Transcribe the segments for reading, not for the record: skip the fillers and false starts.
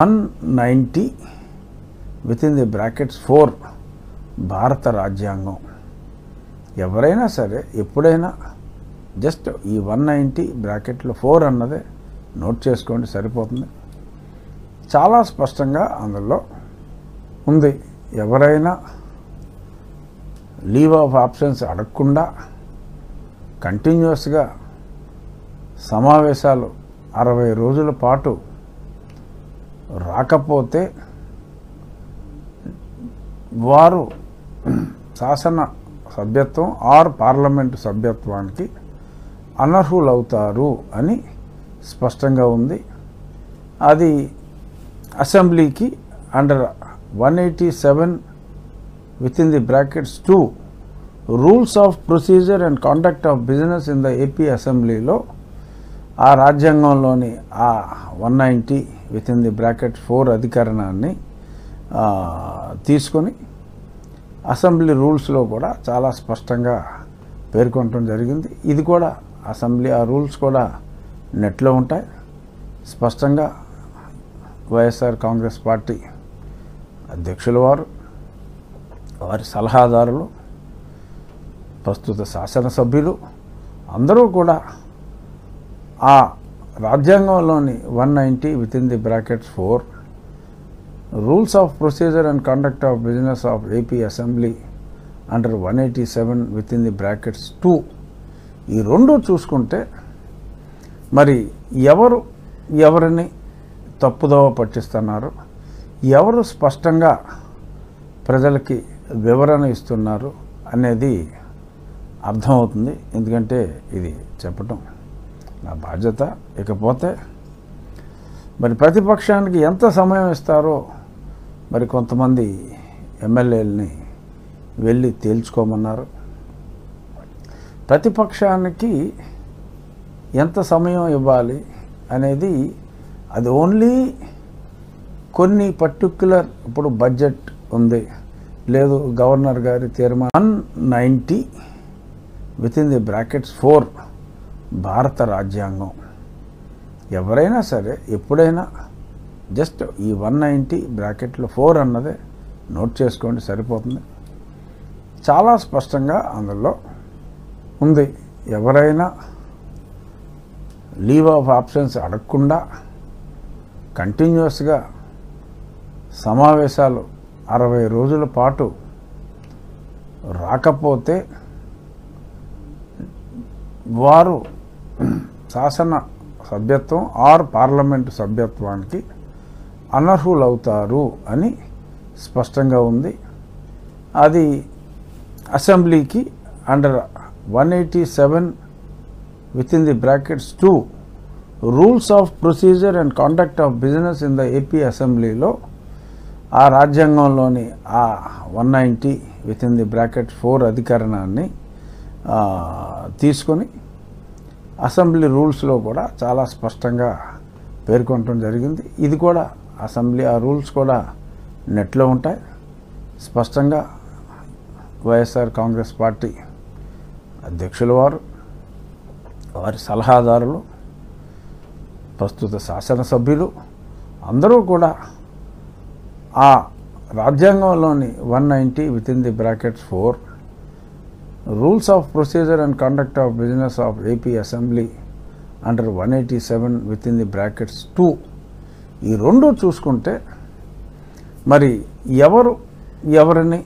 190 within the brackets 4 భారత రాజ్యాంగం. ఎవరైనా సరే ఎప్పుడైనా జస్ట్ ఈ 190 బ్రాకెట్లో 4 అన్నదే నోట్ చేసుకోండి, సరిపోతుంది. చాలా స్పష్టంగా అందులో ఉంది. ఎవరైనా లీవ్ ఆఫ్ ఆబ్సెన్స్ అడగకుండా కంటిన్యూస్గా సమావేశాలు 60 రోజుల పాటు రాకపోతే వారు శాసన సభ్యత్వం ఆర్ పార్లమెంటు సభ్యత్వానికి అనర్హులవుతారు అని స్పష్టంగా ఉంది. అది అసెంబ్లీకి under 187 within the brackets 2 rules of procedure and conduct of business in the AP అసెంబ్లీలో ఆ రాజ్యాంగంలోని ఆ 190 వితిన్ ది బ్రాకెట్ 4 అధికరణాన్ని తీసుకొని అసెంబ్లీ రూల్స్లో కూడా చాలా స్పష్టంగా పేర్కొనడం జరిగింది. ఇది కూడా అసెంబ్లీ ఆ రూల్స్ కూడా నెట్లో ఉంటాయి. స్పష్టంగా వైఎస్ఆర్ కాంగ్రెస్ పార్టీ అధ్యక్షుల వారి సలహాదారులు, ప్రస్తుత శాసనసభ్యులు అందరూ కూడా ఆ రాజ్యాంగంలోని 190 within the brackets 4 rules of procedure and conduct of business of AP assembly under 187 within the brackets 2 ఈ రెండు చూసుకుంటే మరి ఎవరిని తప్పుదోవ పట్టిస్తున్నారు, ఎవరు స్పష్టంగా ప్రజలకి వివరణ ఇస్తున్నారు అనేది అర్థమవుతుంది. ఎందుకంటే ఇది చెప్పటం నా బాధ్యత. ఇకపోతే మరి ప్రతిపక్షానికి ఎంత సమయం ఇస్తారో మరి కొంతమంది ఎమ్మెల్యేలని వెళ్ళి తేల్చుకోమన్నారు. ప్రతిపక్షానికి ఎంత సమయం ఇవ్వాలి అనేది అది ఓన్లీ కొన్ని పర్టిక్యులర్, ఇప్పుడు బడ్జెట్ ఉంది, లేదు గవర్నర్ గారి తీర్మానం 190 వితిన్ ది బ్రాకెట్స్ 4 భారత రాజ్యాంగం. ఎవరైనా సరే ఎప్పుడైనా జస్ట్ ఈ 190 బ్రాకెట్లో 4 అన్నదే నోట్ చేసుకోండి, సరిపోతుంది. చాలా స్పష్టంగా అందులో ఉంది. ఎవరైనా లీవ్ ఆఫ్ ఆబ్సెన్స్ అడగకుండా కంటిన్యూస్గా సమావేశాలు 60 రోజుల పాటు రాకపోతే వారు శాసన సభ్యత్వం ఆర్ పార్లమెంటు సభ్యత్వానికి అనర్హులవుతారు అని స్పష్టంగా ఉంది. అది అసెంబ్లీకి under 187 within the brackets 2 rules of procedure and conduct of business in the AP అసెంబ్లీలో ఆ రాజ్యాంగంలోని ఆ 190 వితిన్ ది బ్రాకెట్ 4 అధికరణాన్ని తీసుకొని అసెంబ్లీ రూల్స్లో కూడా చాలా స్పష్టంగా పేర్కొనడం జరిగింది. ఇది కూడా అసెంబ్లీ ఆ రూల్స్ కూడా నెట్లో ఉంటాయి. స్పష్టంగా వైఎస్ఆర్ కాంగ్రెస్ పార్టీ అధ్యక్షుల వారి సలహాదారులు, ప్రస్తుత శాసనసభ్యులు అందరూ కూడా ఆ రాజ్యాంగంలోని 190 within the brackets 4 rules of procedure and conduct of business of AP assembly under 187 within the brackets 2 ఈ రెండు చూసుకుంటే మరి ఎవరిని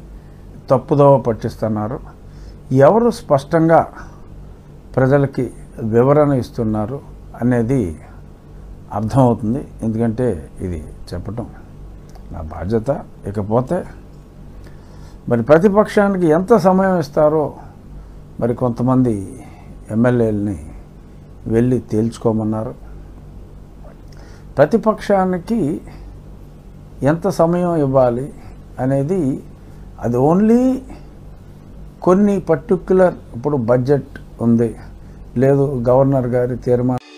తప్పుదోవ పట్టిస్తున్నారు, ఎవరు స్పష్టంగా ప్రజలకి వివరణ ఇస్తున్నారు అనేది అర్థమవుతుంది. ఎందుకంటే ఇది చెప్పటం నా బాధ్యత. ఇకపోతే మరి ప్రతిపక్షానికి ఎంత సమయం ఇస్తారో మరి కొంతమంది ఎమ్మెల్యేలని వెళ్ళి తేల్చుకోమన్నారు. ప్రతిపక్షానికి ఎంత సమయం ఇవ్వాలి అనేది అది ఓన్లీ కొన్ని పర్టిక్యులర్, ఇప్పుడు బడ్జెట్ ఉంది, లేదు గవర్నర్ గారి తీర్మానం